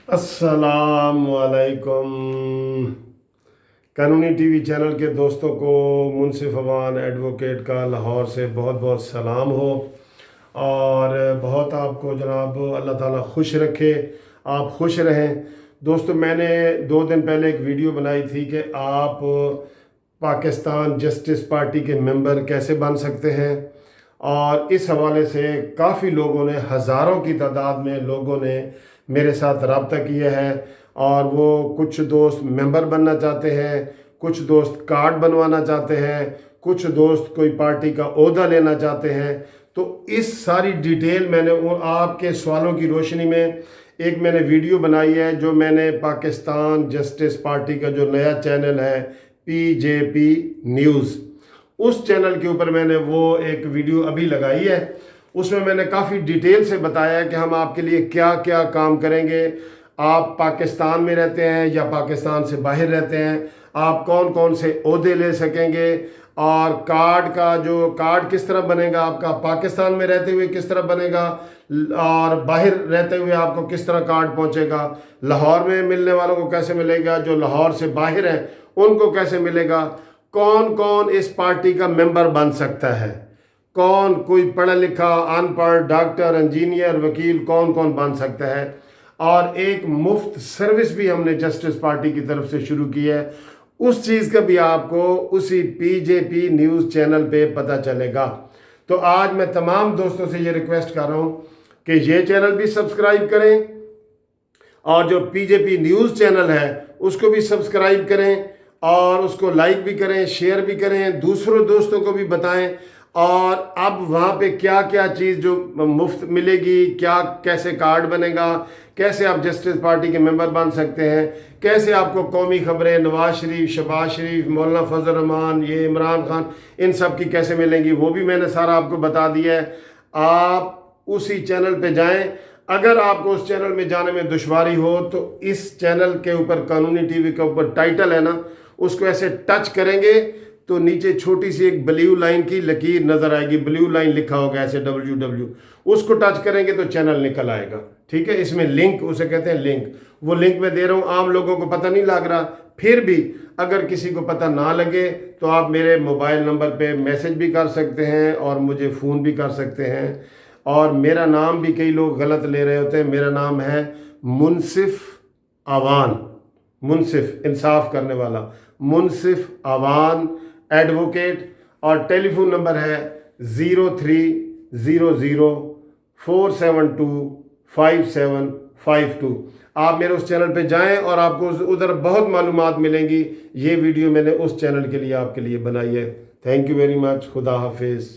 السلام علیکم قانونی ٹی وی چینل کے دوستوں کو منصف عوان ایڈوکیٹ کا لاہور سے بہت بہت سلام ہو، اور بہت آپ کو جناب اللہ تعالیٰ خوش رکھے، آپ خوش رہیں۔ دوستو، میں نے 2 دن پہلے ایک ویڈیو بنائی تھی کہ آپ پاکستان جسٹس پارٹی کے ممبر کیسے بن سکتے ہیں، اور اس حوالے سے کافی لوگوں نے، ہزاروں کی تعداد میں لوگوں نے میرے ساتھ رابطہ کیا ہے، اور وہ کچھ دوست ممبر بننا چاہتے ہیں، کچھ دوست کارڈ بنوانا چاہتے ہیں، کچھ دوست کوئی پارٹی کا عہدہ لینا چاہتے ہیں۔ تو اس ساری ڈیٹیل میں نے آپ کے سوالوں کی روشنی میں ایک میں نے ویڈیو بنائی ہے، جو میں نے پاکستان جسٹس پارٹی کا جو نیا چینل ہے PJP نیوز، اس چینل کے اوپر میں نے وہ ایک ویڈیو ابھی لگائی ہے۔ اس میں نے کافی ڈیٹیل سے بتایا کہ ہم آپ کے لیے کیا کیا کام کریں گے۔ آپ پاکستان میں رہتے ہیں یا پاکستان سے باہر رہتے ہیں، آپ کون کون سے عہدے لے سکیں گے، اور کارڈ کس طرح بنے گا آپ کا، پاکستان میں رہتے ہوئے کس طرح بنے گا، اور باہر رہتے ہوئے آپ کو کس طرح کارڈ پہنچے گا، لاہور میں ملنے والوں کو کیسے ملے گا، جو لاہور سے باہر ہیں ان کو کیسے ملے گا، کون کون اس پارٹی کا ممبر بن سکتا ہے، کون، کوئی پڑھا لکھا، ان پڑھ، ڈاکٹر، انجینئر، وکیل، کون بن سکتا ہے۔ اور ایک مفت سروس بھی ہم نے جسٹس پارٹی کی طرف سے شروع کی ہے، اس چیز کا بھی آپ کو اسی PJP نیوز چینل پہ پتہ چلے گا۔ تو آج میں تمام دوستوں سے یہ ریکویسٹ کر رہا ہوں کہ یہ چینل بھی سبسکرائب کریں، اور جو PJP نیوز چینل ہے اس کو بھی سبسکرائب کریں، اور اس کو لائک بھی کریں، شیئر بھی کریں، دوسروں دوستوں کو بھی بتائیں۔ اور اب وہاں پہ کیا کیا چیز جو مفت ملے گی، کیسے کارڈ بنے گا، کیسے آپ جسٹس پارٹی کے ممبر بن سکتے ہیں، کیسے آپ کو قومی خبریں، نواز شریف، شہباز شریف، مولانا فضل الرحمان، یہ عمران خان، ان سب کی کیسے ملیں گی، وہ بھی میں نے سارا آپ کو بتا دیا ہے۔ آپ اسی چینل پہ جائیں۔ اگر آپ کو اس چینل میں جانے میں دشواری ہو تو اس چینل کے اوپر، قانونی ٹی وی کے اوپر ٹائٹل ہے نا، اس کو ایسے ٹچ کریں گے تو نیچے چھوٹی سی ایک بلیو لائن کی لکیر نظر آئے گی، بلیو لائن لکھا ہوگا ایسے WW، اس کو ٹچ کریں گے تو چینل نکل آئے گا، ٹھیک ہے۔ اس میں لنک، اسے کہتے ہیں لنک، وہ لنک میں دے رہا ہوں، عام لوگوں کو پتہ نہیں لگ رہا۔ پھر بھی اگر کسی کو پتہ نہ لگے تو آپ میرے موبائل نمبر پہ میسج بھی کر سکتے ہیں، اور مجھے فون بھی کر سکتے ہیں۔ اور میرا نام بھی کئی لوگ غلط لے رہے ہوتے ہیں، میرا نام ہے منصف عوان، منصف انصاف کرنے والا، منصف عوان ایڈوکیٹ، اور ٹیلی فون نمبر ہے 0300472572۔ آپ میرے اس چینل پہ جائیں اور آپ کو ادھر بہت معلومات ملیں گی۔ یہ ویڈیو میں نے اس چینل کے لیے آپ کے لیے بنائی ہے۔ تھینک یو ویری مچ، خدا حافظ۔